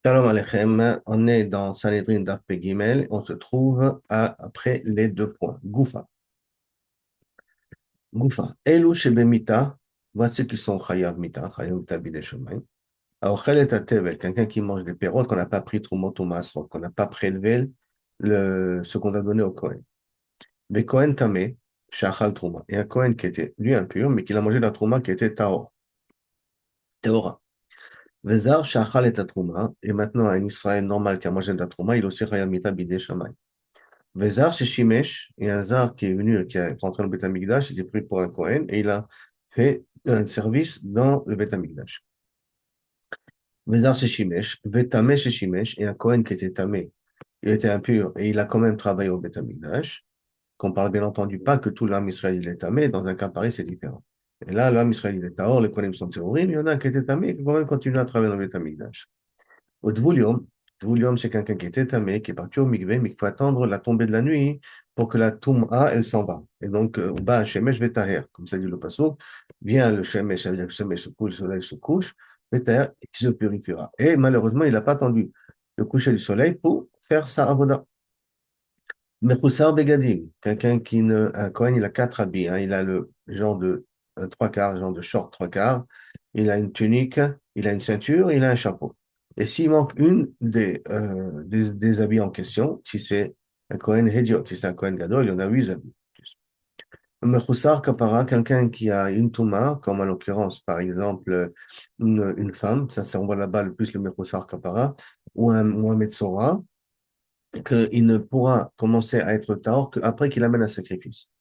Shalom Aleichem, on est dans Sanhedrin Daf Pe Gimel, on se trouve après les deux points. Goufa. Goufa. Elu Shebemita, voici ceux qui sont Chayav Mita, Chayav Mita Bidei Shomayim. Alors, Chelet Tevel, quelqu'un qui mange des pérotes qu'on n'a pas pris Trumot ou Masrot, qu'on n'a pas prélevé ce qu'on a donné au Kohen. Mais Kohen Tamé, Shachal Truma. Et un Kohen qui était, lui, impur, mais qui a mangé de la Truma qui était Taor, Teora. Vezar Shachal et Truma. Et maintenant, un Israël normal qui a mangé de la Truma, il est aussi Chayav Mita Bidei Shomayim. Vezar chez Shimesh, et un zar qui est venu, qui est rentré dans le Beth Amikdash, il s'est pris pour un Kohen et il a fait un service dans le Beth Amikdash. Vezar chez Shimesh, Vetamé chez Shimesh, et un Kohen qui était tamé, il était impur et il a quand même travaillé au Beth Amikdash. Qu'on parle bien entendu pas que tout l'âme Israël il est tamé, dans un cas pareil c'est différent. Et là, l'âme Israël il est tahor, les Kohanim sont théorim, il y en a un qui était tamé et qui quand même continue à travailler dans le Beth Amikdash. Au Dvulium, c'est quelqu'un qui était tamé, qui est parti au mikvé, mais qu'il faut attendre la tombée de la nuit pour que la toum'a, elle s'en va. Et donc, bah, Shemesh Vetaher, comme ça dit le passage, vient le Shemesh, ça veut dire que le Shemesh se couche, le soleil se couche, Vetaher, qui se purifiera. Et malheureusement, il n'a pas attendu le coucher du soleil pour faire sa avoda. Mechoussar Begadim, quelqu'un qui ne, un Kohen, il a quatre habits, hein. Il a le genre de trois quarts, genre de short trois quarts, il a une tunique, il a une ceinture, il a un chapeau. Et s'il manque une des habits en question, si c'est un Kohen Hédiot, si c'est un Kohen Gadol, il y en a huit habits. Mechoussar Kapara, quelqu'un qui a une Touma, comme en l'occurrence, par exemple, une femme, ça on voit là-bas le plus le Mechoussar Kapara, ou un Metzora, qu'il ne pourra commencer à être tahor qu'après qu'il amène un sacrifice.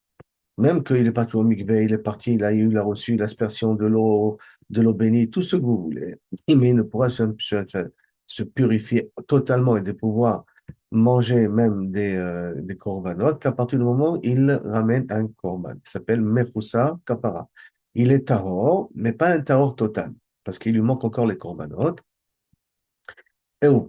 Même qu'il est parti au mikveh, il est parti, il a reçu l'aspersion de l'eau bénie, tout ce que vous voulez. Mais il ne pourra se purifier totalement et de pouvoir manger même des corbanotes qu'à partir du moment où il ramène un corban. Il s'appelle Mechoussa Kapara. Il est tahor, mais pas un tahor total, parce qu'il lui manque encore les corbanotes.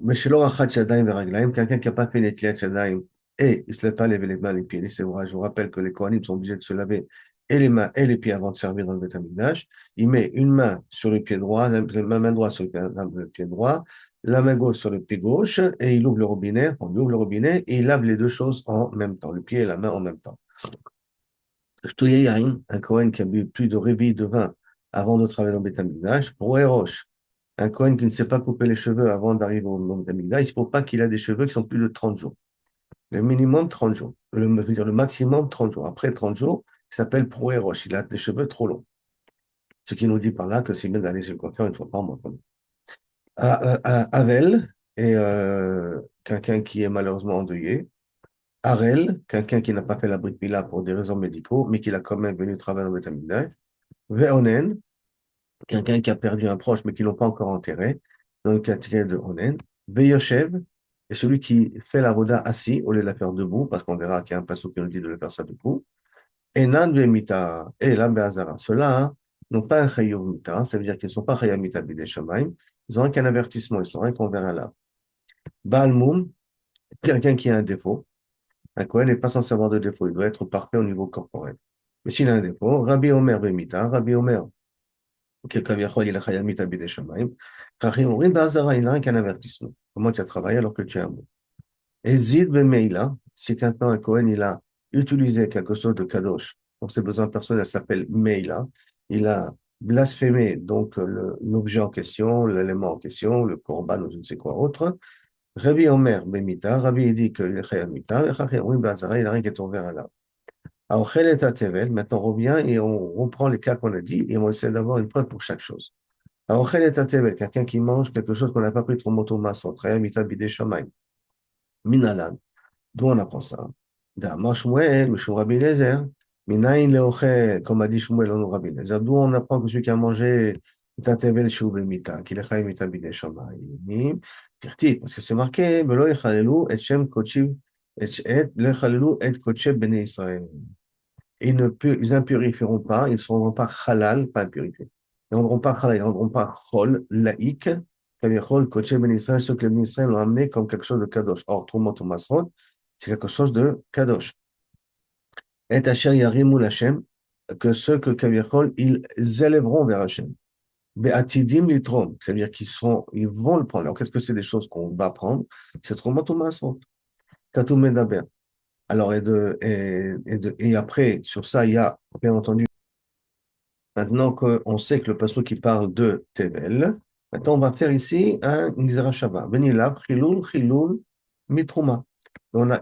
Mais chez Achat Yadayim Veraglaim, quelqu'un qui n'a pas fait Netilat Yadayim et il ne se lève pas lever les mains, les pieds, c'est vrai. Je vous rappelle que les Kohanim sont obligés de se laver et les mains et les pieds avant de servir dans le Beth Amikdash. Il met une main sur le pied droit, la main droite sur le pied droit, la main gauche sur le pied gauche et il ouvre le robinet, on lui ouvre le robinet et il lave les deux choses en même temps, le pied et la main en même temps. Shtouye Yain, un Kohen qui a bu plus de réveil de vin avant de travailler dans le Beth Amikdash, pour Roche. Un Cohen qui ne sait pas couper les cheveux avant d'arriver au nombre d'Amigdala, il ne faut pas qu'il ait des cheveux qui sont plus de 30 jours. Le minimum 30 jours. Je veux dire le maximum 30 jours. Après 30 jours, il s'appelle Proéroche. Il a des cheveux trop longs. Ce qui nous dit par là que c'est bien d'aller chez le coiffeur une fois par mois. Avel est quelqu'un qui est malheureusement endeuillé. Arel, quelqu'un qui n'a pas fait la Brit Mila pour des raisons médicaux, mais qui a quand même venu travailler dans le Betamigdash. Veonen, quelqu'un qui a perdu un proche, mais qui ne l'ont pas encore enterré, dans le catégorie de Onen. Veyoshev, et celui qui fait la roda assis au lieu de la faire debout, parce qu'on verra qu'il y a un passage qui nous dit de le faire ça debout. Et Nan Mita, et la Beazara. Ceux-là hein, n'ont pas un Chayov Mita, ça veut dire qu'ils ne sont pas Chayam Mita Bidei Shamayim, ils n'ont qu'un avertissement, ils sont rien qu'on verra là. Balmoum, quelqu'un qui a un défaut. Un Kohen n'est pas censé avoir de défaut, il doit être parfait au niveau corporel. Mais s'il a un défaut, Rabbi Omer Bemita, Rabbi Omer, כביכול יהיה לך ימית בידי שמיים, חכמים אומרים באזהרה, il n'a qu'un avertissement. Comment tu as travaillé alors que tu es un mot. Et Zid Meila, si maintenant un Cohen il a utilisé quelque chose de kadosh pour ses besoins personnels, ça s'appelle Meila, il a blasphémé donc l'objet en question, l'élément en question, le korban ou je ne sais quoi autre. Rabbi Omer Bemita, Rabbi dit qu'il est Chayamita, et Chachim Omrim Bazara, il n'a rien qui est ouvert à là. Alors, Chelet Tevel, maintenant on revient et on reprend les cas qu'on a dit et on essaie d'avoir une preuve pour chaque chose. Alors, quelqu'un qui mange quelque chose qu'on n'a pas pris trop motomas, son très mita bidé shamaim, minalan. D'où on apprend ça? D'Amar Shmuel, Mishum Rabbi Eliezer, minayin leochel, comme a dit Shmuel, on Rabbi Eliezer. D'où on apprend que celui qui a mangé tatevel shu mita, qu'il est chayi mita bidé shamaim. Tirti, parce que c'est marqué, Belo yechalelu et shem kochiv, et lo yechalelu et kochev bene Israël. Ils n'impurifieront pas, ils ne seront pas halal, pas impurifiés. Ils ne rendront pas halal, ils ne rendront pas chol, laïque, comme chol, koché ben Israël, ceux que les ministres l'ont amené comme quelque chose de kadosh. Or, Trumot ou Masrot, c'est quelque chose de kadosh. Et Asher Yarimou Lachem, que ceux que Kaviachol, ils élèveront vers Hachem. Be'atidim litrom, c'est-à-dire ils vont le prendre. Alors, qu'est-ce que c'est des choses qu'on va prendre? C'est trop ou maasrot. Katou medaber. Alors, et après, sur ça, il y a, bien entendu, maintenant qu'on sait que le passage qui parle de Tevel, maintenant on va faire ici un Gzera Shabbat. Benilab, Chilul, Chilul, Mitrouma.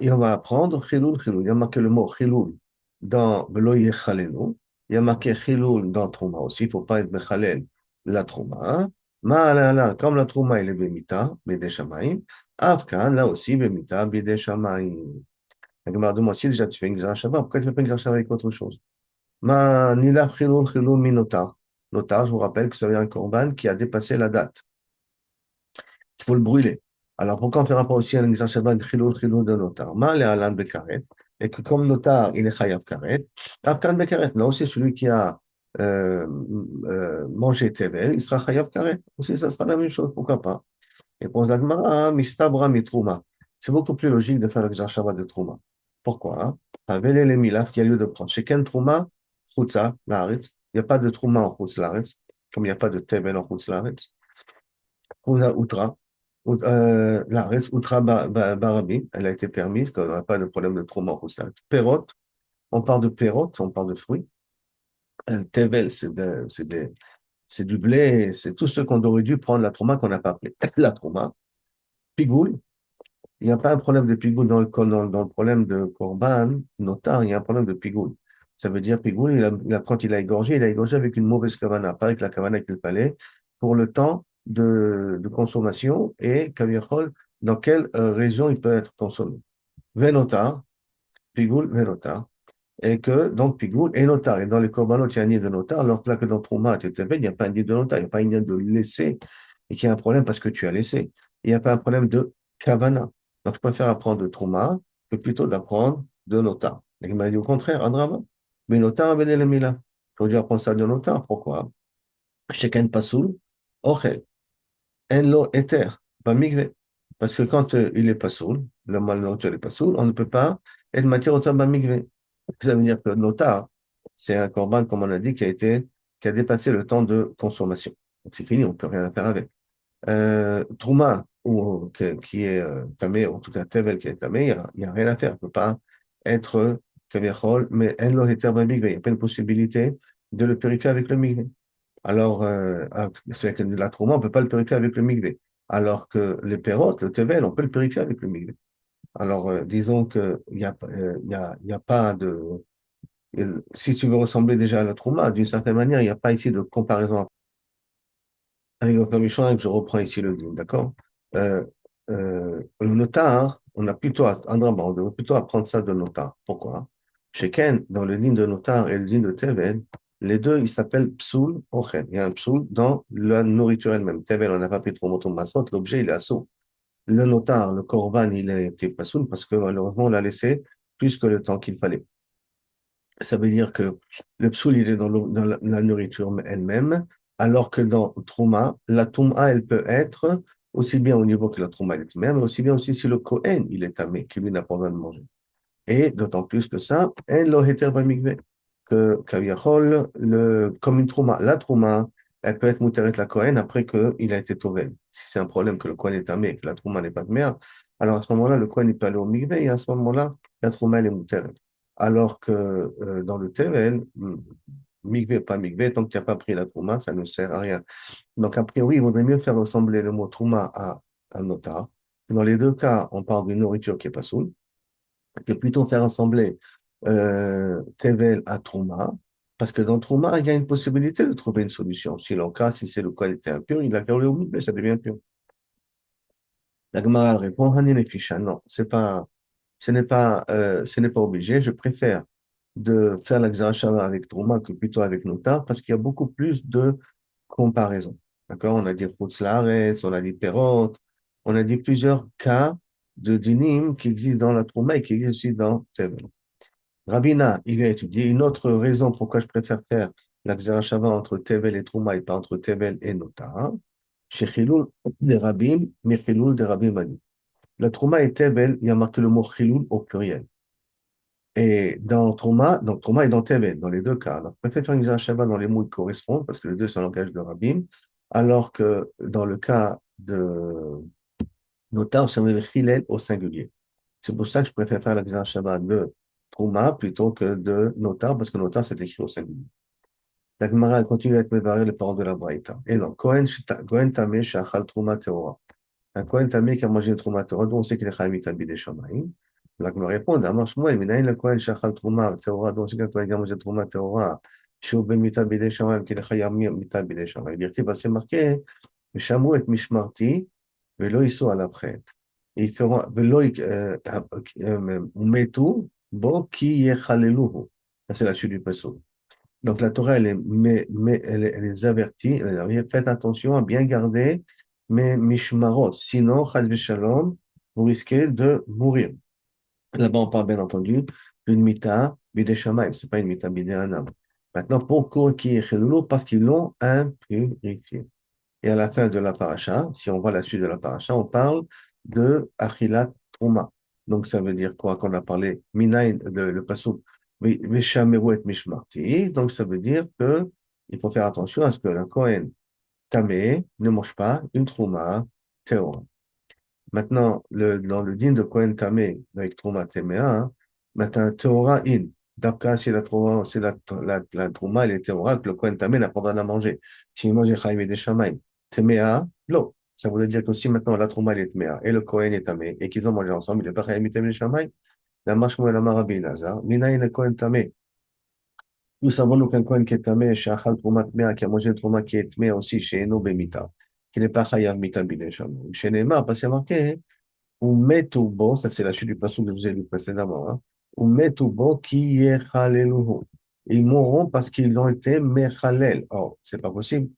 Et on va apprendre Chilul, Chilul. Il y a marqué le mot Chilul dans Velo Yechalelu. Il y a marqué Chilul dans Trouma aussi. Il ne faut pas être Mechalel la Trouma. Ma'alala, comme la Trouma, il est Bemita, Bede Shamaim. Afkan, là aussi, Bemita, Bede Shamaim. La Gemara demande si déjà tu fais une Gzera Shabbat, pourquoi tu ne fais pas une Gzera Shabbat avec autre chose? Nila Chilul Chilul Minotar. Notar, je vous rappelle que ça veut dire un corban qui a dépassé la date. Il faut le brûler. Alors pourquoi on ne fera pas aussi un exercice de Chilul Chilul de notar? Mal et Alan Bekaret. Et que comme notar, il est Chayav Karet. Afkan Bekaret. Là aussi, celui qui a mangé Tevel, il sera Chayav Karet. Aussi, ça sera la même chose. Pourquoi pas? Et pour Zagmara, Mistabra Mitrouma. C'est beaucoup plus logique de faire l'exercice Shabbat de Trouma. Pourquoi? Avec les Milaf qu'il y a lieu de prendre. Chez Ken Trouma, Chutza, Laaretz. Il n'y a pas de Trouma en Chutz Laaretz, comme il n'y a pas de Tevel en Chutz Laaretz. Outra, Outra, Laaretz, Outra Barabim, elle a été permise, qu'on n'a pas de problème de Trouma en Chutz Laaretz. Perot, on parle de Perot, on parle de fruits. Tevel, c'est du blé, c'est tout ce qu'on aurait dû prendre la Trouma qu'on n'a pas pris. La Trouma. Pigoule, il n'y a pas un problème de pigoule dans le problème de Corban, notar, il y a un problème de pigoule. Ça veut dire pigoule, quand il a égorgé avec une mauvaise kavana, pas avec la kavana qu'il fallait, pour le temps de consommation et, kaviachol, dans quelle région il peut être consommé. Venotar, pigoule, venotar. Et que, donc, pigoule et notar. Et dans les korbanot, il y a un nid de notar, alors que là, que dans Trouma, il n'y a pas un nid de notar, il n'y a pas un nid de laisser, et qu'il y a un problème parce que tu as laissé. Il n'y a pas un problème de kavana. Donc, je préfère apprendre de Trouma que plutôt d'apprendre de notar. Il m'a dit au contraire, Adrama, mais notar avait les mila. J'aurais dû apprendre ça de notar. Pourquoi? Sheken pasoul, ochel, en lo eter, pas migrer. Parce que quand il est pasoul, le mal nourriture est pasoul, on ne peut pas être matière au tabac migré. Ça veut dire que notar, c'est un corban, comme on a dit, qui a dépassé le temps de consommation. Donc c'est fini, on ne peut rien faire avec. Trouma, qui est tamé, en tout cas Tevel qui est tamé, il y a rien à faire. On ne peut pas être kaviachol, mais en lo heter ba migvé. Il n'y a pas une possibilité de le purifier avec le migré. Alors, c'est que la Trouma, on ne peut pas le purifier avec le migré. Alors que les pérotes, le Tevel, on peut le purifier avec le migré. Alors, disons qu'il il y a pas de si tu veux ressembler déjà à la Trouma, d'une certaine manière, il n'y a pas ici de comparaison avec le permission que je reprends ici le din, d'accord? Euh, le notar, on a plutôt, en Drabant, on devrait plutôt apprendre ça de notar. Pourquoi? Chez Ken, dans le din de notar et le din de Tevel, les deux, ils s'appellent psoul ochel. Il y a un psoul dans la nourriture elle-même. Tevel, on n'a pas pris trop moto masot, l'objet, il est assaut. Le notar, le korban, il a été psoul parce que malheureusement, on l'a laissé plus que le temps qu'il fallait. Ça veut dire que le psoul, il est dans la nourriture elle-même, alors que dans Trouma, la Touma, elle peut être aussi bien au niveau que la Trouma elle est même, mais aussi bien aussi si le Kohen, il est tamé, qui lui n'a pas besoin de manger. Et d'autant plus que ça, en lo heter bamikveh, que Kaviachol, comme une Trouma, la Trouma, elle peut être mouteret la Kohen après qu'il a été tovel. Si c'est un problème que le Kohen est tamé et que la Trouma n'est pas de mer, alors à ce moment-là, le Kohen il peut aller au mikveh et à ce moment-là, la Trouma elle est mouteret. Alors que dans le Tevel, migvé, pas migvé, tant que tu n'as pas pris la Trouma, ça ne sert à rien. Donc, a priori, il vaudrait mieux faire ressembler le mot Trouma à un notar. Dans les deux cas, on parle d'une nourriture qui n'est pas saoule, que plutôt faire ressembler Tevel à Trouma, parce que dans Trouma, il y a une possibilité de trouver une solution. Si le cas, si c'est le cas était impur, il a qu'à au mais ça devient pur. La Gemara répond, Hanin et Fisha, non, ce n'est pas obligé. Je préfère de faire l'exarchava avec Trouma que plutôt avec Notar parce qu'il y a beaucoup plus de comparaisons. D'accord? On a dit Laretz, on a dit Perot, on a dit plusieurs cas de dinim qui existent dans la Trouma et qui existent aussi dans Tevel. Rabina, il a étudié une autre raison pourquoi je préfère faire l'exarchava entre Tevel et Trouma et pas entre Tevel et Notar. Chez Chilul des Rabim, mais Chilul des Rabim. La Trouma est Tevel, il y a marqué le mot Chilul au pluriel. Et dans Trouma, donc Trouma est dans Tevet, dans les deux cas. Donc, je préfère faire une Shabbat dans les mots qui correspondent, parce que les deux sont un langage de Rabbim, alors que dans le cas de Notar, ça veut dire Hillel au singulier. C'est pour ça que je préfère faire la Shabbat de Trouma plutôt que de Notar, parce que Notar, c'est écrit au singulier. La Gemara elle continue à être mévarée les paroles de la Braïta. Et donc, Kohen Tameh Shachal Trouma Teora. Un Kohen Tameh qui a mangé une Trouma Teora, dont on sait qu'il est Chayav Mitabid des Shamaïm. La Gemara répond, Amar Shmuel, Minaïn le Kohen Shachal Trouma Teora, dont on sait qu'un Kohen qui a mangé Trouma Teora, Shou Ben Mitabid des Shamaïm, qu'il est Chayav Mitabid des Shamaïm. C'est marqué, Meshamou et Mishmarti, Velo Iso à la prête. Et ils feront, Velo Metu, Bo Ki Yechaleluhu. Ça, c'est la suite du Pessoa. Donc la Torah, elle les avertit, elle leur dit, faites attention à bien garder mes mishmarot, sinon, chas v'shalom, vous risquez de mourir. Là-bas, on parle bien entendu d'une mita bidei shamayim, c'est pas une mita bidei anam. Maintenant, pourquoi qui est chelulu? Parce qu'ils l'ont impurifié. Et à la fin de la paracha, si on voit la suite de la paracha, on parle de Achilat Trouma. Donc ça veut dire quoi? Qu'on a parlé Minaïn, le pasuk, Veshameru et Mishmarti. Donc ça veut dire que il faut faire attention à ce que le Kohen Tamé ne mange pas une Trouma Théora. Maintenant, dans le din de Kohen Tamé, avec Trouma Téméa, maintenant, Théora in. D'après, si la Trouma, si la Trouma, elle est Théora, que le Kohen Tamé n'a pas le droit de la manger. S'il mange Chaim et des Shamaim, Téméa, l'eau. Ça voudrait dire que si maintenant la Trouma, elle est Téméa et le Kohen est Tamé et qu'ils ont mangé ensemble, il n'est pas Chaim et des Shamaim, la Mashmou et la Marabi Lazar, Minaï le Kohen Tamé. Nous savons nous qu'un Kohen qui est Tamé, Shachal Trouma Téméa, qui a mangé une Trouma qui est Téméa aussi chez Eno Bemita, qui n'est pas Chayav Mita Bidei Shamaim. Chez Neymar, parce qu'il y a marqué, ou metubo, ça c'est la chute du passage que je vous ai lu précédemment, ou metubo qui yechaleluhu. Ils mourront parce qu'ils ont été mechalel. Or, c'est pas possible.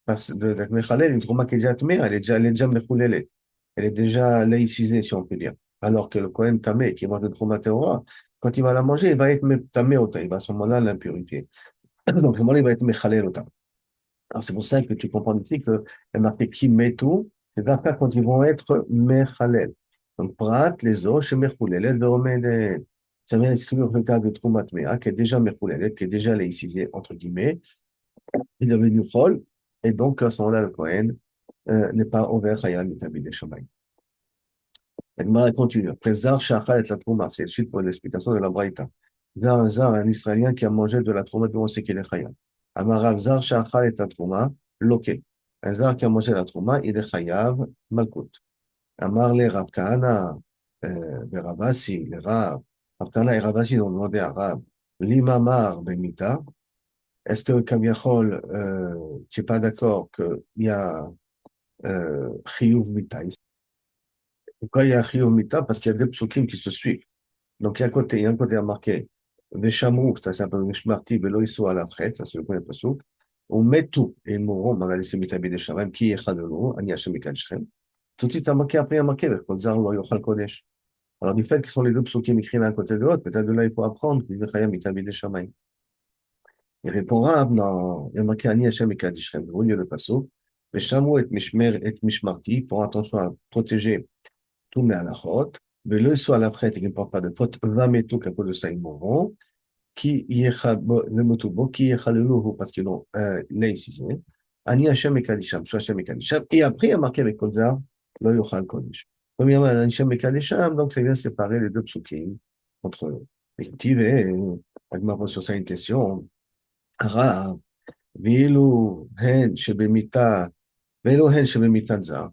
Parce que d'être mechalel, une trauma qui est déjà tmea, elle est déjà mechulele. Elle est déjà laïcisée, si on peut dire. Alors que le Kohen tamé, qui mange le trauma théora, quand il va la manger, il va être tamé ota. Il va à ce moment-là l'impurifier. Donc, à ce moment-là, il va être mechalel ota. Alors, c'est pour ça que tu comprends ici que il y a marqué qui met tout, c'est d'après quand ils vont être mechalel. Donc, prat, les os, chez mechoulelet, veromélet. Ça vient exclure le cas de Troumat Mea, qui est déjà mechoulelet, qui est déjà laïcisé, entre guillemets. Il est devenu chol, et donc, à ce moment-là, le Kohen n'est pas ouvert à Mitabid des Shamaï. La Gemara continue. Après Zar, Shachal et la Trouma, c'est le suite pour l'explication de la Braïta. Zar, un Israélien qui a mangé de la Trouma, dont on sait qu'il est Chayal. Amarav Zar, Shachal et la Trouma, loqué. Un Zar qui a mangé la Trouma, il est Chayav, Malkout. Amar le Rav Kahana, Ravasi, le Rav. Rav Kahana et Ravasi ont demandé à Rav, Limamar Bemita, est-ce que Kaviachol, tu n'es pas d'accord qu'il y a Chiyuv Mita? Pourquoi il y a Chiyuv Mita? Parce qu'il y a deux psukim qui se suivent. Donc, il y a un côté à marquer. Veshamrou, c'est un peu Mishmarti, Velo Iso à la frette, ça c'est le premier pasuk. On met tout, et ils mourront, on a laissé Mitabi de Shamem, qui est Chadolo, Ani Hashem Mikal Shem. Tout de suite, après, il y a marqué, Kodzar Lo Yochal Kodesh. Alors, du fait qu'ils sont les deux psukim écrits l'un à côté de l'autre, peut-être de là, il faut apprendre qu'il est Chayam Mitabi de Shamem. Il répond, Rab, non, il y a marqué Ani Hashem Mikal Shem, au lieu le pasuk. Veshamrou et Mishmarti, pour attention à protéger tous mes halachot, mais le soit à la frette et qui ne porte pas de faute, va mettre tout qu'à cause de ça, ils mourront, qui le motubo, qui yechaluluhu, parce qu'ils l'ont laïcisé, Ani Hashem et Kadisham, Shu Hashem et Kadisham, et après il y a marqué avec Kozar, Lo Yochal Kodesh. Premièrement, Ani Hashem et Kadisham, donc ça vient séparer les deux psukim entre eux. Et Agma pose sur ça une question, Ara, Vilu Hen Shebemita, Velo Hen Shebemita Zar.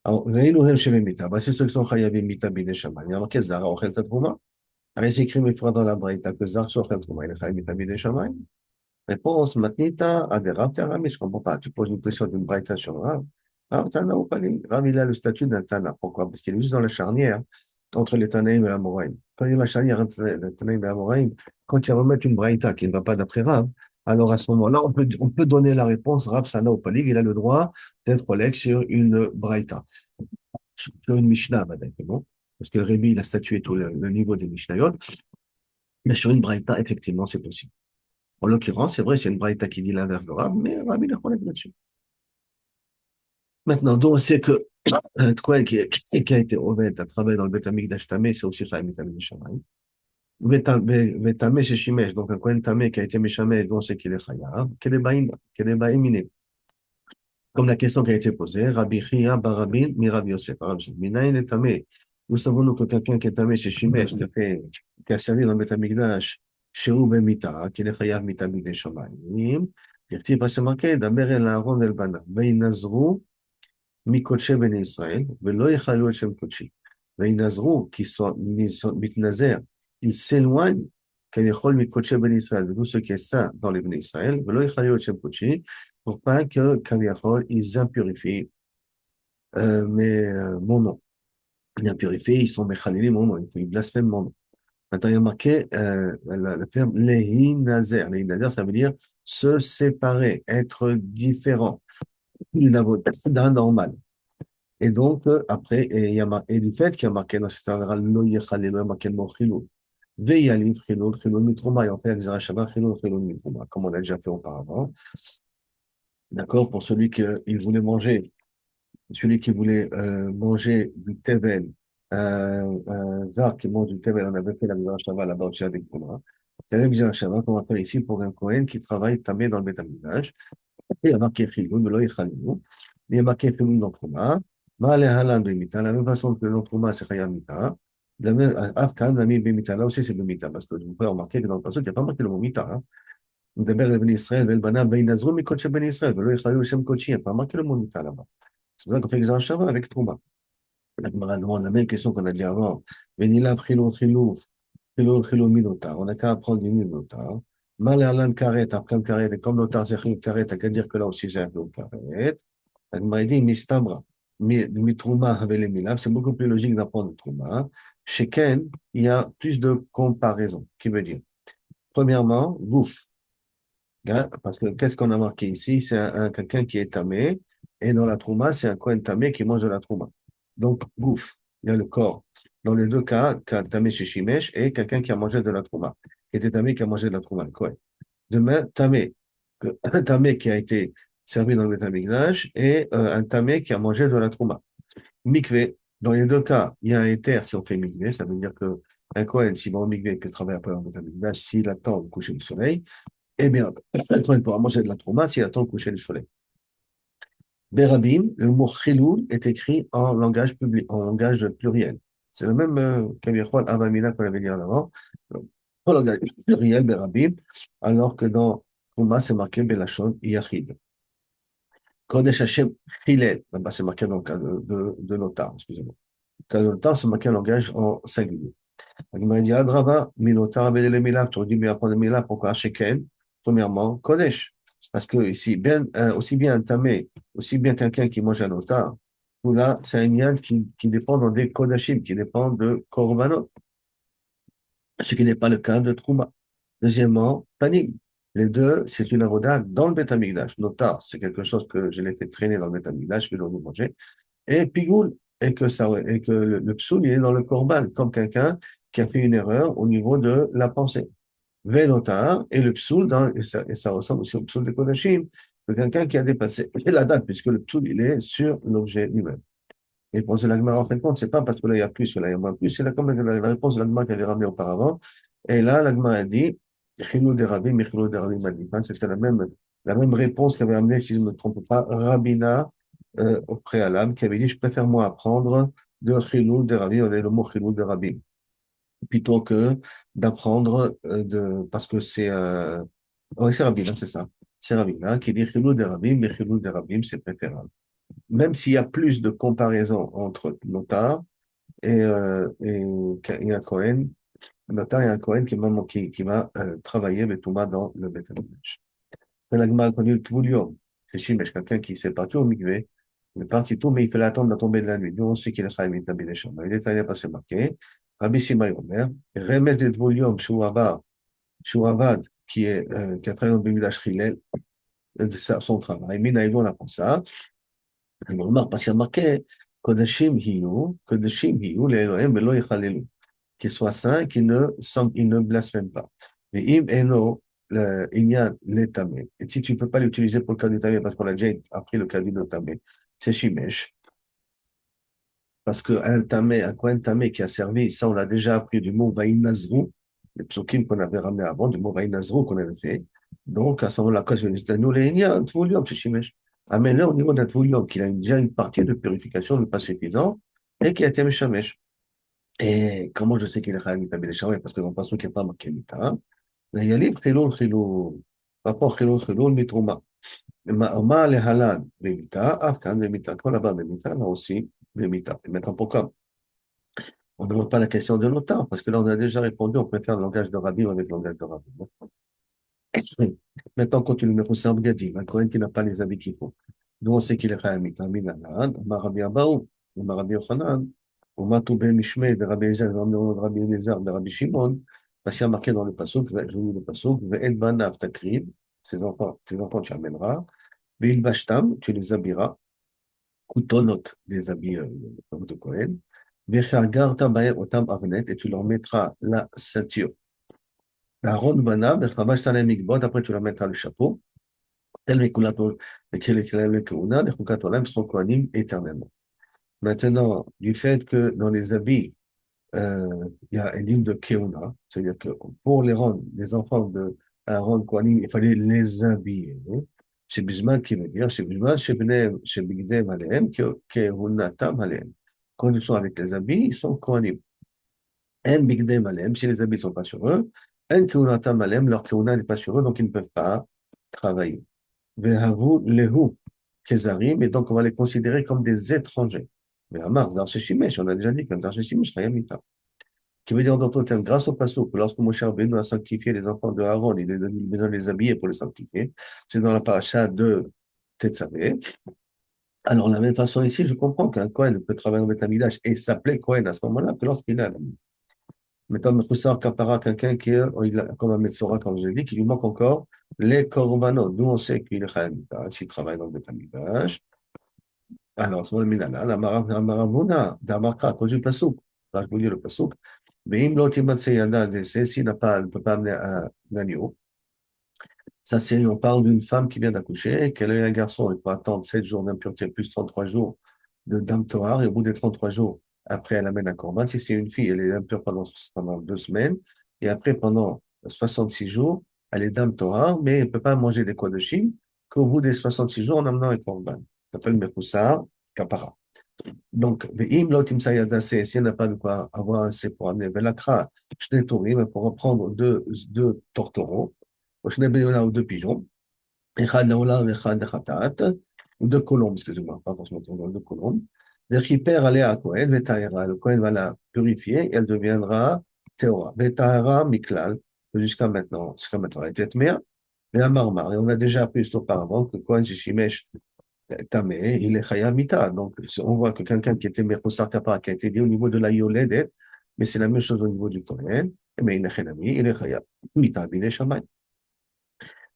Alors, ואילו הם שבמיתה, c'est ceux qui sont חייבים מיתה בידי שמיים. Il y a marqué זר האוכל את התרומה. הרי c'est écrit מפורט dans la braïta que זר שאוכל תרומה, il est חייב מיתה בידי שמיים. Réponse, מתנית, עד רב כרמי, je comprends pas. Tu poses une question d'une braïta sur Rav. Rav Tana ou Palim. Rav, il a le statut d'un Tana. Pourquoi? Parce qu'il est juste dans la charnière entre les Tanaïm et l'Amoraïm. Quand il y a la charnière entre les Tanaïm et l'Amoraïm, quand il remet une braïta qui ne va pas d'après Rav, alors à ce moment-là, on peut donner la réponse, Rav Tana ou Palim, il a le droit d'être collègue sur une braïta sur une Mishnah, d'accord, parce que Rémi, il a statué tout le niveau des Mishnayot, mais sur une Braïta, effectivement, c'est possible. En l'occurrence, c'est vrai, c'est une Braïta qui dit l'inverse de Rab, mais Rab, il est honnête là-dessus. Maintenant, donc, on sait que quoi qui a été ouvert à travers dans le Beth Amikdash Tamé, c'est aussi Chaim Tamé Shammai. Vetamé chez Shimesh, donc un Kohen Tamé qui a été méchamé, on sait qu'il est Chayav, Kedebaim Iné. Comme la question qui a été posée, Rabbi Chia Barabin, mi Rabbi Yosef. Rabbi Minaïn est tamé. Où savons-nous que quelqu'un qui est tamé chez Shimesh, qui a servi dans le Beth Amikdash, chez Rouben Mita, qui est chayav mita bidei shamayim, il pas se marqué, Daber el Aaron el Bana, Veinazru, mi kodshe ben Israël, velo yechalu el Shem kodshi. Veinazru, qui sont mitnazer, ils s'éloignent, kaviyachol mi kodshe ben Israël, de tout ce qui est saint dans les ben Israël, velo yechalu el Shem kodshi, pour pas que kaviyachol, ils impurifient mon nom. Ils impurifient, ils sont mechalili mon nom, ils blasphèment mon nom. Maintenant, il y a marqué le terme lehi nazer. Lehi nazer, ça veut dire se séparer, être différent d'un normal. Et donc, après, et du fait qu'il y a marqué dans cette verra lo yechalelu, il y a marqué le mot chilul. Veyaliv chilul, chilul mitrouma. Et en fait, Xera Shabbat, chilul, chilul mitrouma, comme on l'a déjà fait auparavant. D'accord? Pour celui qui il voulait manger celui qui voulait manger du tevel, un zar qui mange du tevel, on avait fait la Gzera Shava là-bas au avec Koumra. C'est la Gzera Shava qu'on va faire ici pour un Kohen qui travaille tamé dans le Beth Amikdash. Il y a marqué Chilou, mais là, il y a marqué Chilou dans Trouma. Ma'ale halan b'mita, la même façon que dans Trouma, c'est Chaya Mita. De la même, Afkan, l'ami b'mita, là aussi c'est b'mita, parce que vous pouvez remarquer que dans le passage, il n'y a pas marqué le mot Mita. Hein. On מדבר לבן ישראל ואל בניו, וינזרו מקודשי בן ישראל, ולא יכללו לשם קודשי, il n'y a pas marqué le mot Mita là-bas. C'est pour ça qu'on fait Gzera Shava avec Trouma. La Gemara demande la même question qu'on a dit avant. Venila chilou chilou, chilou chilou minotar. On n'a qu'à apprendre du minotar. Mal alan karet, apkam karet, et comme notar c'est chilou karet, t'as qu'à dire que là aussi c'est un chilou karet. La Gemara dit mistabra, mitrouma avec les milab, c'est beaucoup plus logique d'apprendre le trouma. Chez Ken, il y a plus de comparaison, qui veut dire, premièrement, gouf. Hein, parce que qu'est-ce qu'on a marqué ici? C'est quelqu'un qui est tamé, et dans la trouma, c'est un Kohen tamé qui mange de la trouma. Donc, gouf, il y a le corps. Dans les deux cas, tamé chez Shimesh et quelqu'un qui a mangé de la trouma, qui était tamé qui a mangé de la trouma, le Kohen. Demain, tamé, un tamé qui a été servi dans le Beth Amikdash et un tamé qui a mangé de la trouma. Mikvé, dans les deux cas, il y a un éther si on fait mikvé, ça veut dire que un Kohen, s'il va au mikvé, il peut travailler après dans le Beth Amikdash, s'il attend le coucher du soleil, eh bien, il pourra manger de la trauma s'il attend le coucher du soleil. Berabim, le mot chiloul est écrit en langage public, en langage pluriel. C'est le même Kabirchol Avamina qu'on avait dit en avant, en langage pluriel, Berabim, alors que dans Trouma, c'est marqué Belachon Yachid. Kodesh Hashem Chilel, là-bas c'est marqué dans le cas de notar, excusez-moi. Le cas de notar, c'est marqué en langage en singulier. Il m'a dit, Adrava, Minotar, Abedele Milav, tu aurais dû mieux apprendre Milav, pourquoi Sheken? Premièrement, Kodesh. Parce que ici, aussi bien un tamé, aussi bien quelqu'un qui mange un otar, tout là, c'est un lien qui dépend des Kodashim, qui dépend de Korbanot, ce qui n'est pas le cas de Trouma. Deuxièmement, Panim. Les deux, c'est une avoda dans le Beth Amikdash. Notar, c'est quelque chose que je l'ai fait traîner dans le Beth Amikdash, que l'on manger. Et Pigoul, et que le psoul, il est dans le korban, comme quelqu'un qui a fait une erreur au niveau de la pensée. Vélotar et le psoul, et ça ressemble aussi au psoul de Kodashim, de quelqu'un qui a dépassé la date, puisque le psoul, il est sur l'objet lui-même. Et pour la Gemara, en fin de compte, c'est pas parce que là, il y a plus, ou là, il y a moins plus, c'est comme la réponse de la Gemara qu'elle avait ramenée auparavant. Et là, la Gemara a dit, Chilou de Rabbi, Chilou de Rabbi Madipan, c'était la même réponse qu'avait amenée, si je ne me trompe pas, Rabina, au préalable, qui avait dit, je préfère moi apprendre de Chilou de Rabbi, on a le mot Chilou de Rabbi, plutôt que d'apprendre parce que oui, c'est Rabbi, c'est ça. C'est Rabbi, qui dit Chilou de Rabbi, mais Chilou de Rabbi, c'est préférable. Même s'il y a plus de comparaison entre notar et un Cohen, un notar et un Cohen qui va travailler Betouma dans le Beth Amikdash. La Gemara a connu le Tvoulium. C'est Shimesh, quelqu'un qui s'est parti au Mikvé, il est parti tout, mais il fallait attendre la tombée de la nuit. Nous, on sait qu'il est Chaim Itabi des Shama. Il est allé passer marqué. Rabbi Shimai Omer, Remesh de Tvoulium, Shouavad, qui a travaillé dans le Bimidash Hillel, de son travail. Minaïdou, on apprend ça. Je remarque parce qu'il y a marqué Kodashim Hiyu, les Elohim, Velo Yechalelu, qu'ils soient saints, ils ne blasphèment pas. Mais Im Eno, il y a l'étamé. Et si tu ne peux pas l'utiliser pour le cas du tamé, parce qu'on a déjà appris le cas du tamé, c'est Shimesh. Parce qu'un tamé, un Kohen tamé qui a servi, ça on l'a déjà appris du mot Vaïnazrou, les psukim qu'on avait ramenés avant, du mot Vaïnazro qu'on avait fait. Donc, à ce moment-là, quand je dis, nous, les Indiens, Tvoulium, chez Shimesh. Ah, mais là, au niveau d'un Tvoulium, qu'il a déjà une partie de purification, mais pas suffisante, et qui a été Meshamesh. Et comment je sais qu'il est Chayav Mita Bideshamesh? Parce que dans le passage, il n'y a pas marqué Mita. Il y a livre Chilul, Chilul. Rapport Chilul, Chilul, Mitrouma. מה להלן במיתה, אף כאן במיתה, כל הבא במיתה, là aussi במיתה. Et maintenant, pourquoi on ne demande pas la question de notar? Parce que là, on a déjà répondu, on préfère le langage de Rabbi avec le langage de Rabbi. Maintenant, on continue. Mais c'est Gadim, un Kohen qui n'a pas les habits qu'il faut. Nous, on sait qu'il est Chayamita, Minanan, Marabi Abaou, Marabi Yochanan, ou Matou Ben Mishmei, de Rabbi Ezer, de Rabbi Eliezer, de Rabbi Shimon, parce qu'il y a marqué dans le Passouk, je vous lis le Passouk, Ve'ed Banav Takrib, ses enfants tu amèneras, Ve'il Bashtam, tu les habilleras, Koutonot, des habits de Kohen, Ve'chargarta Baer Otam Avnet, et tu leur mettras la ceinture. La ronde Banav, Ve'chamash Talem Mikbod, après tu leur mettras le chapeau, tel le Keuna, les Chukat Olam seront Kohanim éternellement. Maintenant, du fait que dans les habits, il y a une ligne de Keuna, c'est-à-dire que pour les rendre, les enfants de Aaron Kohanim, il fallait les habiller. C'est Bisman qui veut dire, c'est Bisman, chez Bigdem Aleem, Kehunatam Aleem. Quand ils sont avec les habits, ils sont Kohanim. En Bigdem Aleem, si les habits ne sont pas sur eux, En Kehunatam Aleem, leur Kehuna n'est pas sur eux, donc ils ne peuvent pas travailler. Vehavu lehu kezarim, et donc on va les considérer comme des étrangers. Mais Amar, Zar Sheshimesh, on a déjà dit qu'un Zar Sheshimesh, Chayamita. Qui veut dire en d'autres termes, grâce au passage que lorsque Moshe Rabbeinu a sanctifié les enfants de Aaron, il les donne les habiller pour les sanctifier. C'est dans la paracha de Tetzavé. Alors, de la même façon ici, je comprends qu'un Kohen peut travailler dans le Betamidash et s'appeler Kohen à ce moment-là que lorsqu'il est à la maison. Maintenant, Mechoussar Kapara, quelqu'un qui est, comme un Metzora, comme je l'ai dit, qui lui manque encore les Korbanot. Nous, on sait qu'il est Chayamita, s'il travaille dans le Betamidash. Alors, c'est le Minana, la Maravuna, d'Amarka, à cause du Passouk. Là, je vous dis le Passouk. Mais s'il n'a pas, ne peut pas amener un agneau. Ça, c'est, on parle d'une femme qui vient d'accoucher, qu'elle a un garçon, il faut attendre 7 jours d'impureté plus 33 jours de Dam Tohar, et au bout des 33 jours, après, elle amène un corban. Si c'est une fille, elle est impure pendant 2 semaines, et après, pendant 66 jours, elle est Dam Tohar, mais elle ne peut pas manger des quoi de Chine qu'au bout des 66 jours en amenant un corban. Ça s'appelle Mekoussar Kapara. Donc, si elle n'a pas de quoi avoir assez pour amener Velakra, Shne Tourim, pour reprendre deux tortereaux, ou Shne Beyola ou deux pigeons, Echad Laola, Echad Khatat, ou deux colombes, excusez-moi, pas forcément deux colombes. Vechiper Alea Kohen, Vetaera, le Kohen va la purifier, et elle deviendra Théora. Vetaera Miklal, jusqu'à maintenant, elle était mère, mais à Marmar. Et on a déjà appris auparavant que Kohen Shishimesh Tamé, il est Chaya Mita. Donc, on voit que quelqu'un qui était Mechoussar Kapara, qui a été dit au niveau de la Yoledet, mais c'est la même chose au niveau du Kohen, mais il est Chenami, il est Chaya Mita, Bide Shammai.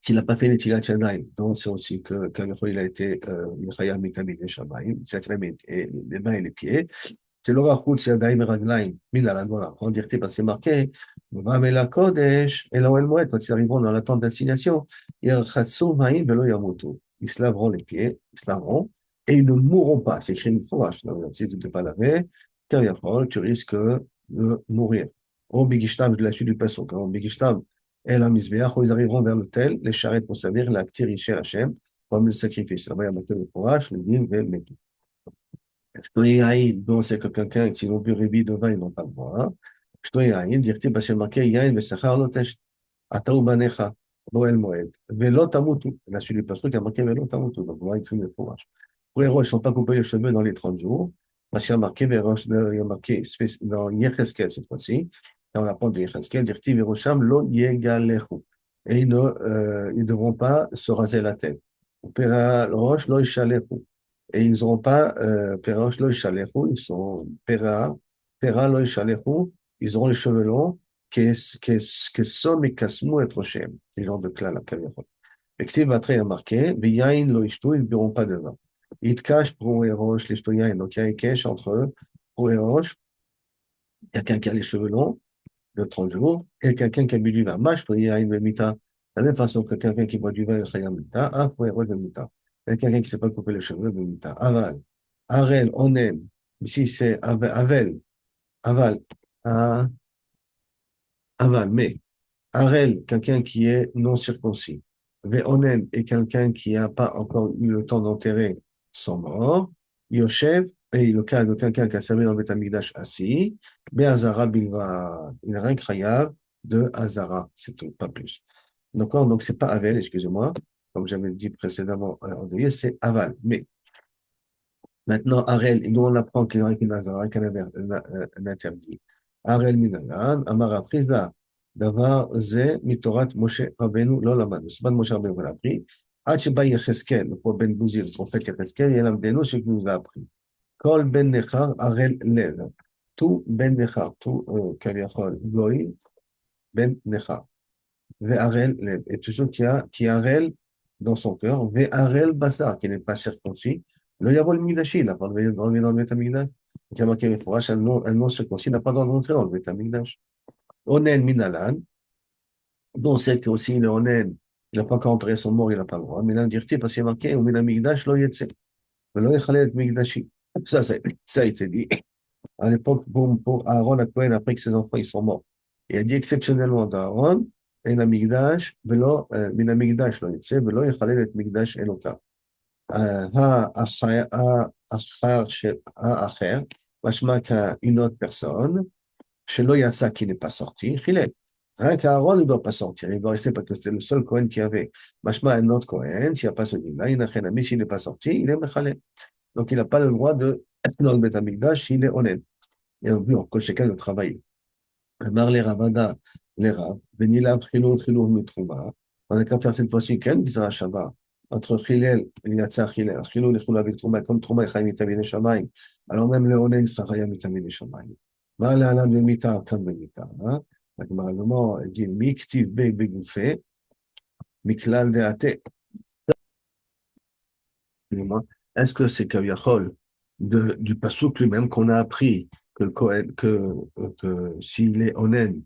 S'il n'a pas fait les Tilat Shadayim, donc c'est aussi que il a été Chaya Mita, Bide Shammai, c'est les mains et les pieds. C'est l'Ora Chutz Yadayim et Raglaim, Mina la Gora, en direté, parce que c'est marqué, Vamela Kodesh, et Laoel Moed, quand ils arriveront dans la tente d'assignation, Yerchatsu Maïm, Velo Yamutu. Ils se laveront les pieds, ils se laveront, et ils ne mourront pas. C'est écrit une fois, si tu ne t'es pas lavé, tu risques de mourir. Au Bigishtam, de la suite du Passau, quand Bigishtam et la Misbeach, ils arriveront vers l'autel, les charrettes pour servir, la Ktiriché Hachem, comme le sacrifice. Là-bas, il y a marqué le courage, le din, le métou. Donc, c'est que quelqu'un qui n'a bu rébit de vin, ils n'ont pas le droit. Shtoyaïn, dire-t-il, parce que c'est marqué Yain, Vesachar, Lotesh, Ataou Banecha, Noël Moed. Velo Tamutu. La suite du pasteur qui a marqué Velo Tamutu. Donc, on va écrire le fromage. Pour les rois, ils ne sont pas coupés les cheveux dans les 30 jours. Parce qu'il y a marqué, il y a marqué dans Yecheskel cette fois-ci, dans la porte de Yecheskel, dire-t-il, Verosham, Lo Yegalechu. Et ils ne devront pas se raser la tête. Pera Roche, Lo Ishalechu. Et ils n'auront pas Pera Roche, Lo Ishalechu. Ils sont Pera Lo Ishalechu. Ils auront les cheveux longs. Kesom et Kasmou et Rochem. Les gens de clan, la caméra. Effectivement, après, il y a marqué, Viyain lo ishtu, ils ne buront pas de vin. Ils te cachent pour Erosh, les shtoyain. Donc, il y a un cache entre eux. Pour Erosh, quelqu'un qui a les cheveux longs, de 30 jours, et quelqu'un qui a bu du vin. Mâche, shtoyain, le mita. De la même façon que quelqu'un qui boit du vin, le chayam mita, pour Erosh, le mita. Et quelqu'un qui ne s'est pas coupé les cheveux, le mita. Aval, Arel, Onem. Ici, c'est Avel, Aval. Aval, mais Arel, quelqu'un qui est non circoncis. Ve'onen est quelqu'un qui n'a pas encore eu le temps d'enterrer son mort. Yoshev, et le cas de quelqu'un qui a servi dans le Beth Amikdash assis. Be'azara bilva, une reine khayab de Hazara, c'est tout, pas plus. D'accord? Donc, c'est pas Avel, excusez-moi. Comme j'avais dit précédemment, en deuil, c'est Aval. Mais maintenant, Arel, nous on apprend qu'il y a qu'une Hazara, un interdit. Arel minalan, Amara Prizda, Davar Ze, Mitorat Moshe Rabbeinu, Lolamad. C'est pas de Moshe Rabbeinu qu'on a appris. Hacheba Yecheskel, le prophète Ben Bouzir, le prophète Yecheskel, il y a l'Amdeno, ce qu'il nous a appris. Kol Ben Nechar, Arel Lev. Tout Ben Nechar, tout Kaviachol, Goï, Ben Nechar. Ve'arel Lev. Et tout ce qui a Arel dans son cœur, Ve'arel Bassar, qui n'est pas circoncis, le Yavol Migdashi, il n'a pas de rentrer dans le Betamigdash. Il y a marqué Meforash, un non circoncis n'a pas de rentrer dans le Betamigdash. Onen Minalan, dont on sait qu'aussi le Onen, il n'a pas encore enterré son mort, il n'a pas le droit. Mais là, dire parce qu'il y a marqué, Omen Migdash, lo yetse. Lo Yechalet Migdashi. Ça a été dit à l'époque pour Aaron à Cohen après que ses enfants ils sont morts. Il a dit exceptionnellement d'Aaron, et la Migdash, velo, min Migdash lo yetse, velo yechalel et Migdash Eloka. האחר, משמע qu'une autre personne, שלא יצא qui n'est pas sorti, chilel. Rien qu'Aaron ne doit pas sortir, il doit rester parce que c'est le seul Cohen qui avait. Mashma un autre Cohen, s'il n'y a pas celui-là, il n'a rien à mais s'il n'est pas sorti, il est mechalel. Donc il n'a pas le droit de, dans le Beth Amikdash, il est honnête. Et on veut encore chacun de travailler. אמר לרבדה לרב, ונילב חילול חילול מתרומה. On a qu'à faire cette fois-ci quelle gzera shava entre Chilel et Yatsa Chilel, Chilul et Chula Trouma, comme Trouma et Chaim Mitamine Shamaim. Alors même le Onen sera Chaim Mitamine Shamaim. Ma la la Mita, comme Mita. La Gemara elle dit Miktiv Be Begoufé, Miklal de Ate. Est-ce que c'est Kaviachol du Passouk lui-même qu'on a appris que, que s'il est Onen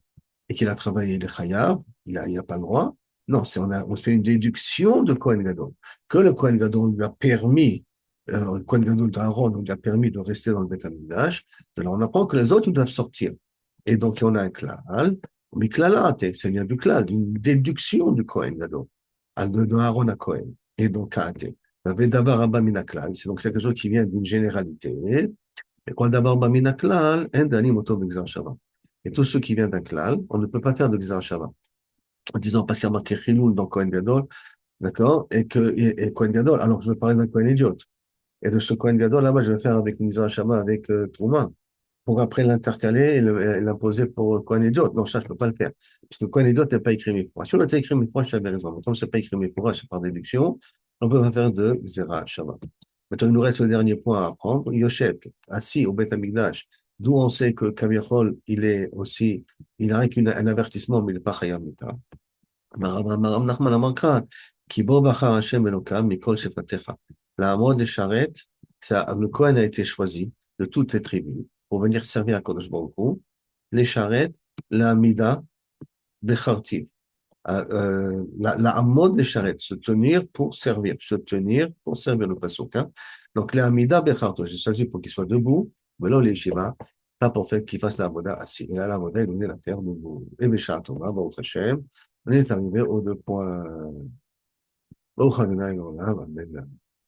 et qu'il a travaillé le Chayav, il n'a pas le droit? Non, on fait une déduction de Kohen Gadol. Que le Kohen Gadol lui a permis, le Kohen Gadol d'Aaron lui a permis de rester dans le Beth Amikdash, de là on apprend que les autres ils doivent sortir. Et donc on a un klal, miklalat, c'est bien du klal, d'une déduction du Kohen Gadol, de Aaron à Kohen. Et donc Kaate. D'abord Abba Minaklal, c'est donc quelque chose qui vient d'une généralité. Et quand d'abord Abba Minaklal, un danim auto b'exar shava. Et tout ce qui vient d'un klal, on ne peut pas faire de Gzar Shava. En disant parce qu'il y a marqué Chiloul dans Kohen Gadol, d'accord, et Kohen Gadol, alors je vais parler d'un Kohen idiot. Et de ce Kohen Gadol, là-bas, je vais faire avec Gzar Shava, avec Trouma, pour après l'intercaler et l'imposer pour Kohen idiot. Non, ça, je ne peux pas le faire. Parce que Kohen idiot n'est pas écrit Mifra. Si on était écrit Mifra, je savais raison. Mais comme ce n'est pas écrit Mifra, c'est par déduction, on ne peut pas faire de Gzera Shava. Maintenant, il nous reste le dernier point à apprendre. Yosef, assis au Beth Amikdash, d'où on sait que Kaviachol, il est aussi, il n'a qu'un avertissement, mais il n'est pas Chayam Mita. Maram Nachman Amakra, qui bo bachar Hashem Elokam, Mikol Shefatecha. La mode de Charet, le Kohen a été choisi de toutes les tribus pour venir servir à Kodesh Baruch Hu. Les Charet, la Amida, Bechartiv. La Amod les charrettes, se tenir pour servir le Passouk. Hein. Donc, la Amida Becharto, j'ai choisi pour qu'il soit debout, mais là, les Shiva, pas pour faire qu'il fasse la Amoda assis. Et là, la Amoda, il venait la faire debout. Et Béchat Tova, Baruch Hashem, on est arrivé aux deux points. Baruch Adonai, Amen.